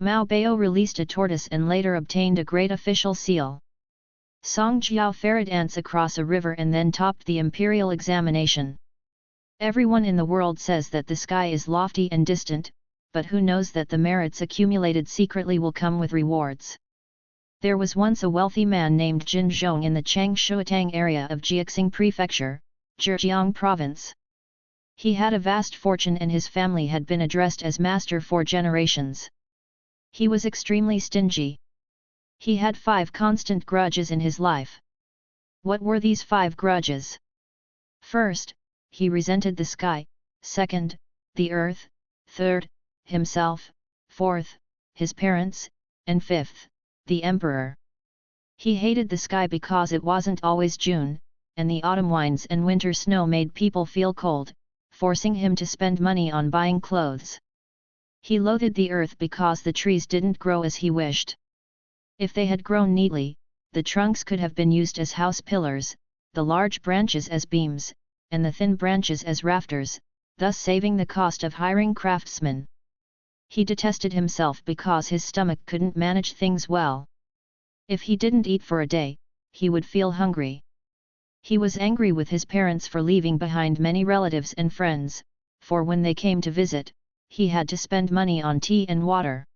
Mao Bao released a tortoise and later obtained a great official seal. Song Jiao ferried ants across a river and then topped the imperial examination. Everyone in the world says that the sky is lofty and distant, but who knows that the merits accumulated secretly will come with rewards. There was once a wealthy man named Jin Zhong in the Changshuatang area of Jiaxing Prefecture, Zhejiang Province. He had a vast fortune and his family had been addressed as master for generations. He was extremely stingy. He had 5 constant grudges in his life. What were these 5 grudges? First, he resented the sky, second, the earth, third, himself, fourth, his parents, and fifth, the emperor. He hated the sky because it wasn't always June, and the autumn winds and winter snow made people feel cold, forcing him to spend money on buying clothes. He loathed the earth because the trees didn't grow as he wished. If they had grown neatly, the trunks could have been used as house pillars, the large branches as beams, and the thin branches as rafters, thus saving the cost of hiring craftsmen. He detested himself because his stomach couldn't manage things well. If he didn't eat for a day, he would feel hungry. He was angry with his parents for leaving behind many relatives and friends, for when they came to visit, he had to spend money on tea and water.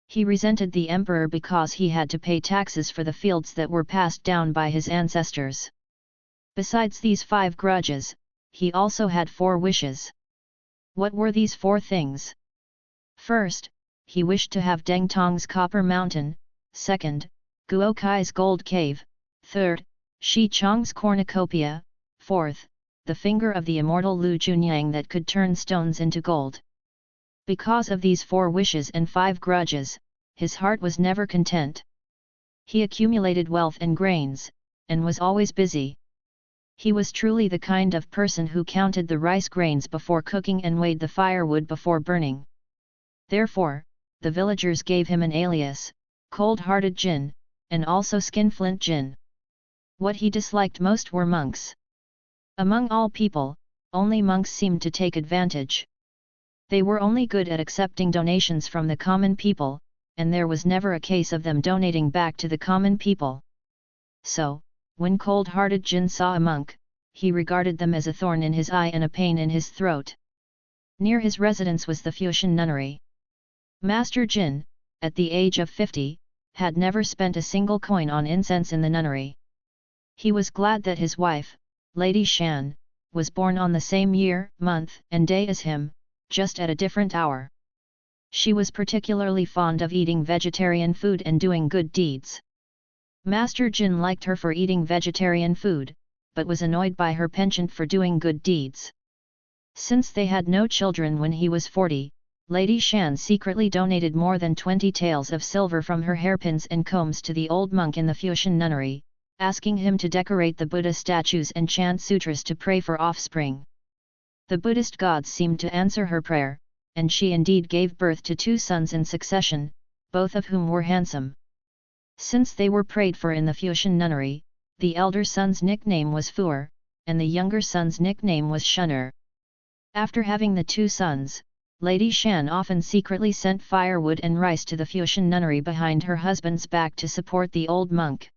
He resented the emperor because he had to pay taxes for the fields that were passed down by his ancestors. Besides these 5 grudges, he also had 4 wishes. What were these 4 things? First, he wished to have Deng Tong's Copper Mountain, second, Guo Kai's Gold Cave, third, Shi Chong's Cornucopia, fourth, the finger of the immortal Lu Junyang that could turn stones into gold. Because of these 4 wishes and 5 grudges, his heart was never content. He accumulated wealth and grains, and was always busy. He was truly the kind of person who counted the rice grains before cooking and weighed the firewood before burning. Therefore, the villagers gave him an alias, Cold-Hearted Jin, and also Skinflint Jin. What he disliked most were monks. Among all people, only monks seemed to take advantage. They were only good at accepting donations from the common people, and there was never a case of them donating back to the common people. So, when Cold-Hearted Jin saw a monk, he regarded them as a thorn in his eye and a pain in his throat. Near his residence was the Fuxian nunnery. Master Jin, at the age of 50, had never spent a single coin on incense in the nunnery. He was glad that his wife, Lady Shan, was born on the same year, month, and day as him, just at a different hour. She was particularly fond of eating vegetarian food and doing good deeds. Master Jin liked her for eating vegetarian food, but was annoyed by her penchant for doing good deeds. Since they had no children when he was 40, Lady Shan secretly donated more than 20 taels of silver from her hairpins and combs to the old monk in the Fuxian nunnery, asking him to decorate the Buddha statues and chant sutras to pray for offspring. The Buddhist gods seemed to answer her prayer, and she indeed gave birth to 2 sons in succession, both of whom were handsome. Since they were prayed for in the Fuxian nunnery, the elder son's nickname was Fuer, and the younger son's nickname was Shunner. After having the 2 sons, Lady Shan often secretly sent firewood and rice to the Fuxian nunnery behind her husband's back to support the old monk.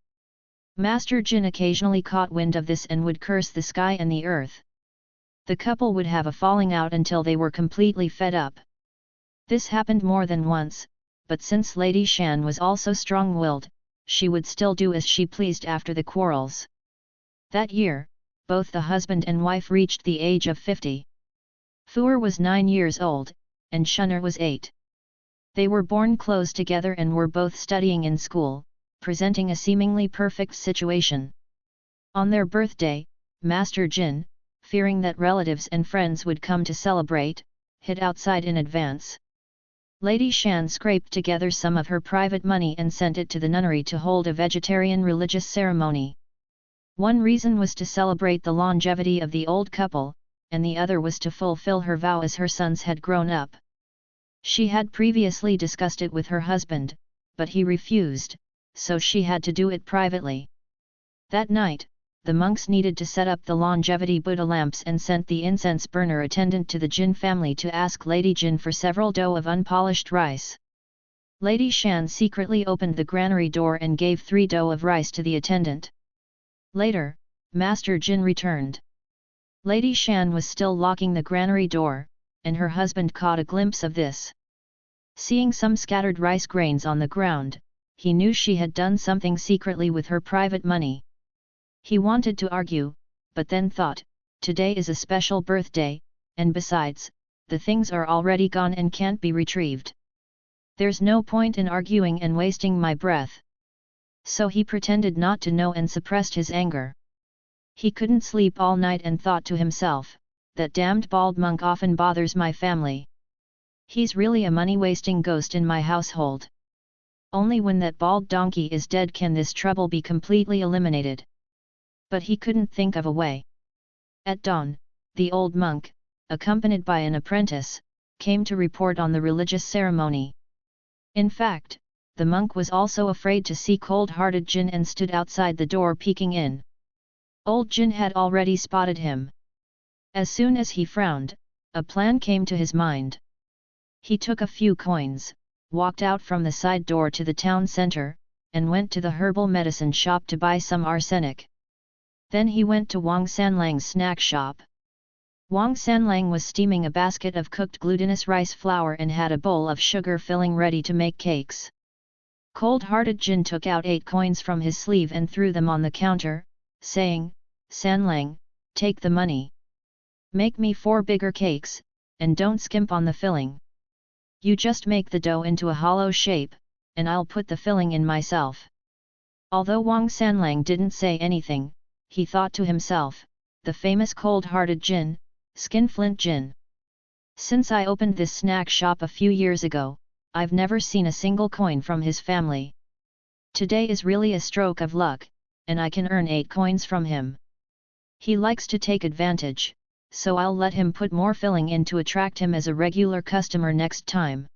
Master Jin occasionally caught wind of this and would curse the sky and the earth. The couple would have a falling out until they were completely fed up. This happened more than once, but since Lady Shan was also strong-willed, she would still do as she pleased after the quarrels. That year, both the husband and wife reached the age of 50. Fuer was 9 years old, and Shunner was 8. They were born close together and were both studying in school, presenting a seemingly perfect situation. On their birthday, Master Jin, fearing that relatives and friends would come to celebrate, hid outside in advance. Lady Shan scraped together some of her private money and sent it to the nunnery to hold a vegetarian religious ceremony. One reason was to celebrate the longevity of the old couple, and the other was to fulfill her vow as her sons had grown up. She had previously discussed it with her husband, but he refused, so she had to do it privately. That night, the monks needed to set up the longevity Buddha lamps and sent the incense burner attendant to the Jin family to ask Lady Jin for several dough of unpolished rice. Lady Shan secretly opened the granary door and gave 3 dough of rice to the attendant. Later, Master Jin returned. Lady Shan was still locking the granary door, and her husband caught a glimpse of this. Seeing some scattered rice grains on the ground, he knew she had done something secretly with her private money. He wanted to argue, but then thought, today is a special birthday, and besides, the things are already gone and can't be retrieved. There's no point in arguing and wasting my breath. So he pretended not to know and suppressed his anger. He couldn't sleep all night and thought to himself, that damned bald monk often bothers my family. He's really a money-wasting ghost in my household. Only when that bald donkey is dead can this trouble be completely eliminated. But he couldn't think of a way. At dawn, the old monk, accompanied by an apprentice, came to report on the religious ceremony. In fact, the monk was also afraid to see cold-hearted Jin and stood outside the door peeking in. Old Jin had already spotted him. As soon as he frowned, a plan came to his mind. He took a few coins, walked out from the side door to the town center, and went to the herbal medicine shop to buy some arsenic. Then he went to Wang Sanlang's snack shop. Wang Sanlang was steaming a basket of cooked glutinous rice flour and had a bowl of sugar filling ready to make cakes. Cold-hearted Jin took out 8 coins from his sleeve and threw them on the counter, saying, "Sanlang, take the money. Make me 4 bigger cakes, and don't skimp on the filling. You just make the dough into a hollow shape, and I'll put the filling in myself." Although Wang Sanlang didn't say anything, he thought to himself, the famous cold-hearted Jin, Skinflint Jin. Since I opened this snack shop a few years ago, I've never seen a single coin from his family. Today is really a stroke of luck, and I can earn 8 coins from him. He likes to take advantage, so I'll let him put more filling in to attract him as a regular customer next time.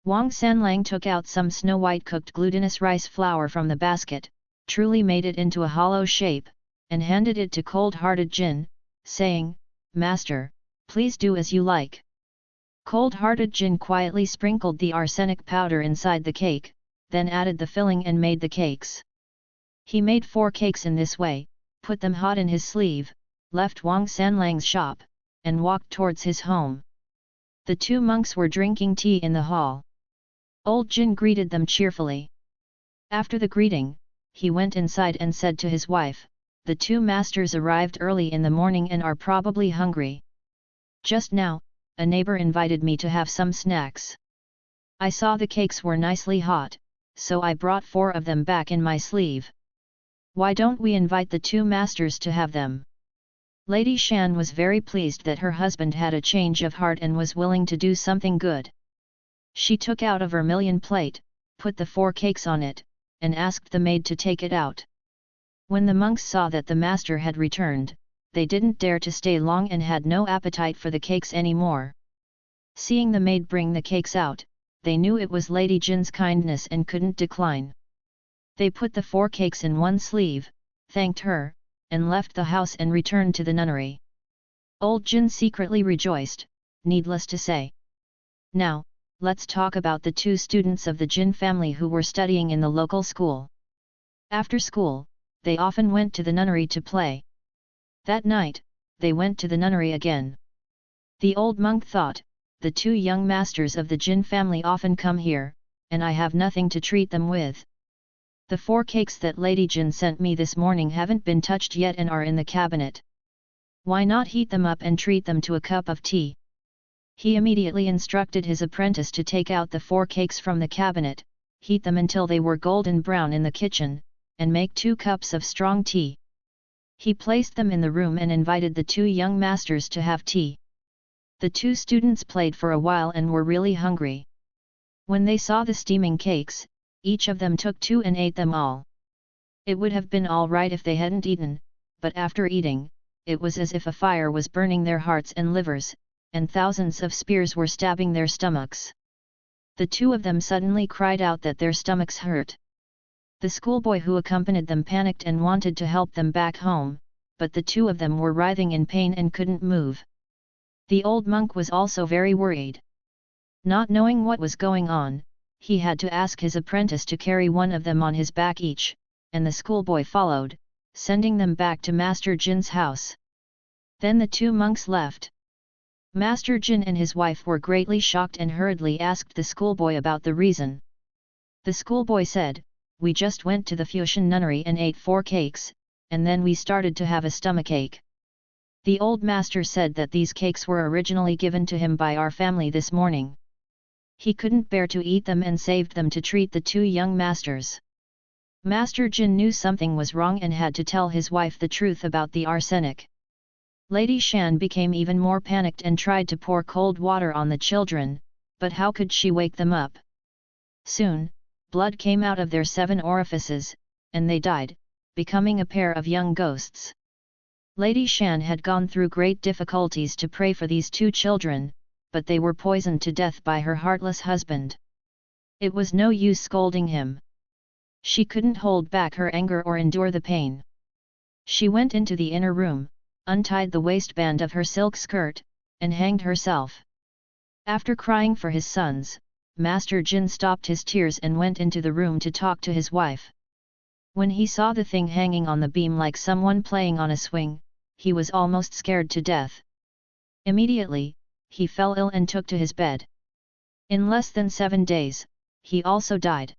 Wang Sanlang took out some snow-white cooked glutinous rice flour from the basket, truly made it into a hollow shape, and handed it to cold-hearted Jin, saying, "Master, please do as you like." Cold-hearted Jin quietly sprinkled the arsenic powder inside the cake, then added the filling and made the cakes. He made 4 cakes in this way, put them hot in his sleeve, left Wang Sanlang's shop, and walked towards his home. The 2 monks were drinking tea in the hall. Old Jin greeted them cheerfully. After the greeting, he went inside and said to his wife, "The 2 masters arrived early in the morning and are probably hungry. Just now, a neighbor invited me to have some snacks. I saw the cakes were nicely hot, so I brought 4 of them back in my sleeve. Why don't we invite the 2 masters to have them?" Lady Shan was very pleased that her husband had a change of heart and was willing to do something good. She took out a vermilion plate, put the 4 cakes on it, and asked the maid to take it out. When the monks saw that the master had returned, they didn't dare to stay long and had no appetite for the cakes anymore. Seeing the maid bring the cakes out, they knew it was Lady Jin's kindness and couldn't decline. They put the 4 cakes in one sleeve, thanked her, and left the house and returned to the nunnery. Old Jin secretly rejoiced, needless to say. Now, let's talk about the 2 students of the Jin family who were studying in the local school. After school, they often went to the nunnery to play. That night, they went to the nunnery again. The old monk thought, the 2 young masters of the Jin family often come here, and I have nothing to treat them with. The 4 cakes that Lady Jin sent me this morning haven't been touched yet and are in the cabinet. Why not heat them up and treat them to a cup of tea? He immediately instructed his apprentice to take out the 4 cakes from the cabinet, heat them until they were golden brown in the kitchen, and make 2 cups of strong tea. He placed them in the room and invited the 2 young masters to have tea. The 2 students played for a while and were really hungry. When they saw the steaming cakes, each of them took 2 and ate them all. It would have been all right if they hadn't eaten, but after eating, it was as if a fire was burning their hearts and livers, and thousands of spears were stabbing their stomachs. The 2 of them suddenly cried out that their stomachs hurt. The schoolboy who accompanied them panicked and wanted to help them back home, but the 2 of them were writhing in pain and couldn't move. The old monk was also very worried. Not knowing what was going on, he had to ask his apprentice to carry one of them on his back each, and the schoolboy followed, sending them back to Master Jin's house. Then the two monks left. Master Jin and his wife were greatly shocked and hurriedly asked the schoolboy about the reason. The schoolboy said, "We just went to the Fuxian nunnery and ate 4 cakes, and then we started to have a stomachache." The old master said that these cakes were originally given to him by our family this morning. He couldn't bear to eat them and saved them to treat the 2 young masters. Master Jin knew something was wrong and had to tell his wife the truth about the arsenic. Lady Shan became even more panicked and tried to pour cold water on the children, but how could she wake them up? Soon, blood came out of their 7 orifices, and they died, becoming a pair of young ghosts. Lady Shan had gone through great difficulties to pray for these 2 children, but they were poisoned to death by her heartless husband. It was no use scolding him. She couldn't hold back her anger or endure the pain. She went into the inner room, untied the waistband of her silk skirt, and hanged herself. After crying for his sons, Master Jin stopped his tears and went into the room to talk to his wife. When he saw the thing hanging on the beam like someone playing on a swing, he was almost scared to death. Immediately, he fell ill and took to his bed. In less than 7 days, he also died.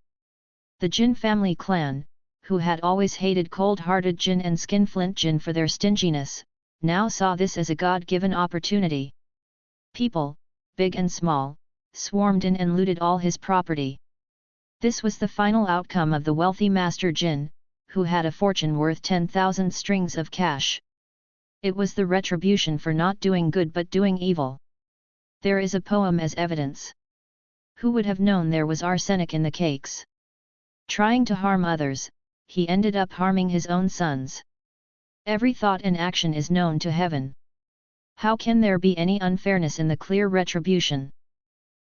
The Jin family clan, who had always hated cold-hearted Jin and skinflint Jin for their stinginess, now saw this as a God-given opportunity. People, big and small, swarmed in and looted all his property. This was the final outcome of the wealthy Master Jin, who had a fortune worth 10,000 strings of cash. It was the retribution for not doing good but doing evil. There is a poem as evidence. Who would have known there was arsenic in the cakes? Trying to harm others, he ended up harming his own sons. Every thought and action is known to heaven. How can there be any unfairness in the clear retribution?